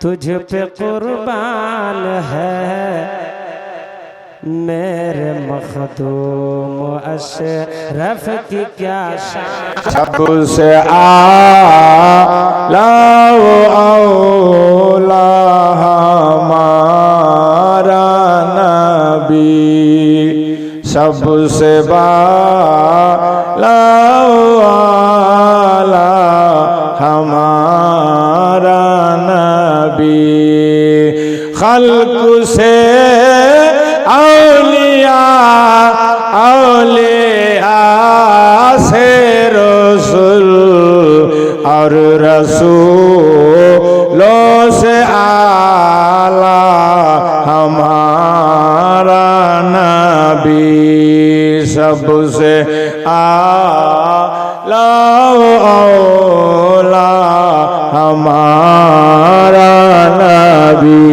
तुझ पे कुर्बान है मेरे मखदूम अशरफ की क्या शान। सबसे आला औला हमारा नबी, सबसे बाला औला हमारा नबी। खल्क से औलिया औलिया से रसूल और रसूलों से आला हमारा नबी, सबसे आला औला हमारा नबी।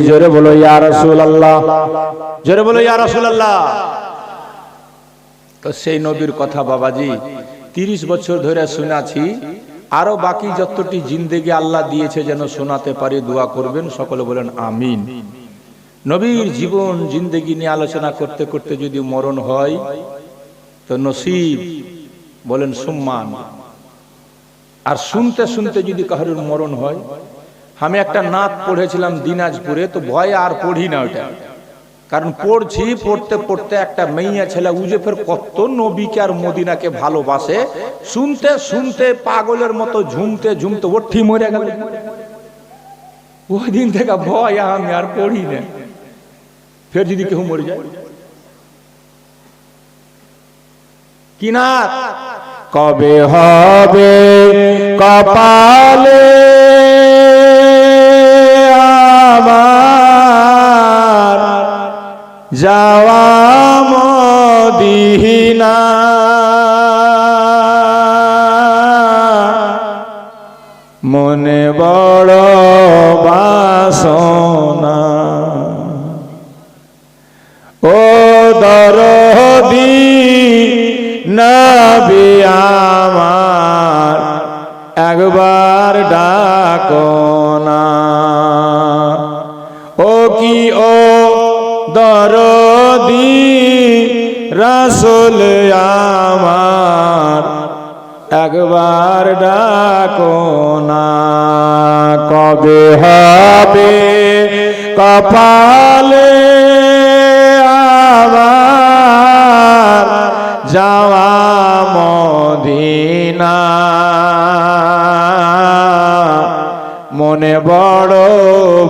जोरे बोलो या रसूल अल्लाह, जोरे बोलो या रसूल अल्लाह। তো সেই নবীর কথা বাবাজি 30 বছর ধরে শুনাছি, আরো বাকি যতটি জিন্দেগি আল্লাহ দিয়েছে যেন শোনাতে পারি, দোয়া করবেন সকলে বলেন আমিন। নবীর জীবন জিন্দেগি নিয়ে আলোচনা করতে করতে যদি মরণ হয় তো নসিব, বলেন সম্মান। আর শুনতে শুনতে যদি কারোর মরণ হয়, আমি একটা নাত পড়েছিলাম দিনাজপুরে, তো ভয়ে আর পড়ি না ওটা, কারণ পড়ছি পড়তে পড়তে একটা মেয়ে ছেলে উজে ফের কত নবীকে আর মদিনাকে ভালোবাসে, শুনতে শুনতে পাগলের মতো ঝুমতে ঝুমতে ওঠি মরে গেল। ওই দিন থেকে ভয় আমি আর পড়ি না, ফের যদি কেউ মরে যায়। কি না কবে হবে কপালে আমার যাওয়া মদিনা, মনে বড় বাসনা ও দরদি নবী আমার একবার ডাকো না। ও কি ও দরদি রাসূল আমার একবার ডাকো না। কবে হবে কপালে আমার যাওয়া মদিনা, মনে বড়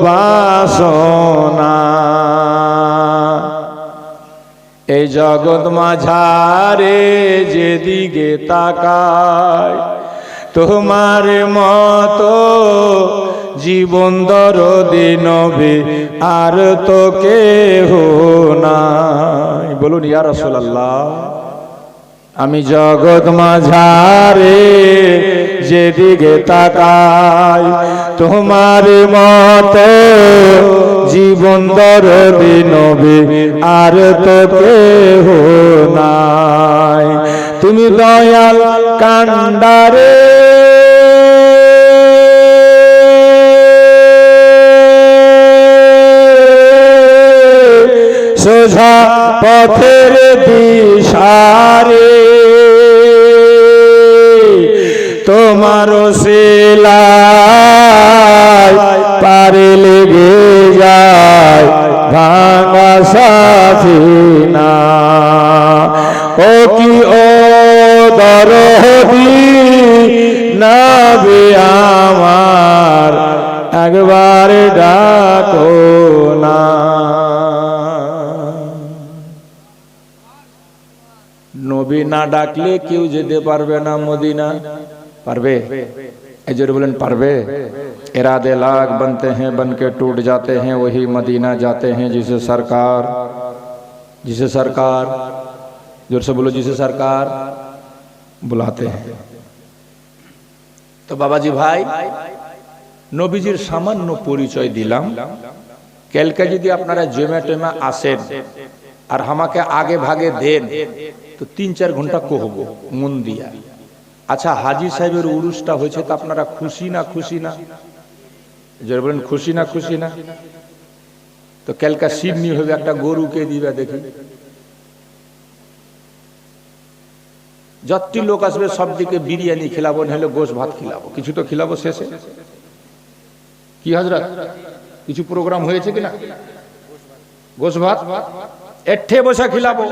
বাসনা। এই জগৎ মাঝারে যেদিকে তাকায়, তোমার মতো জীবন দরদি নবী আর তো কেহ নাই। বলুন ইয়া রাসূলুল্লাহ। আমি জগৎ মাঝারে যেদিকে তাকাই, তোমার মতো জীবন দরদি নবী আর তো কেহ নাই। তুমি দয়াল কান্ডারে সোজা পথের দিশারে, তোমার শিলায় পারে লেগে যায় ভাঙা সাফিনা। ও কি ও দরদি নবী আমার একবার ডাকো না। নবী না ডাকলে কেউ যেতে পারবে না মদিনা। পারবে? এই জোরে বলেন পারবে? इरादे लाख बनते हैं बन के टूट जाते हैं, वही मदीना जाते हैं जिसे सरकार जोर से बोलो जिसे सरकार बुलाते हैं। तो बाबाजी भाई নবীজির সামান্য পরিচয় দিলাম। কালকে যদি আপনারা জেমেটেমা আসেন আর আমাকে আগে ভাগে দেন তো 3-4 ঘন্টা কহব মন দিয়া। আচ্ছা হাজী সাহেবের উরুসটা হয়েছে তো আপনারা খুশি না? খুশি না? যে বলেন খুশি না খুশি না? তো কালকা সিমনি হবে একটা গরুকে দিবে দেখি, যতটি লোক আসবে সব দিকে বিরিয়ানি খিলাবো, নাহলে গোশ ভাত খিলাবো, কিছু তো খিলাবো শেষে। কি হযরত, কিছু প্রোগ্রাম হয়েছে কিনা? গোশ ভাত এঠে বসে খিলাবো।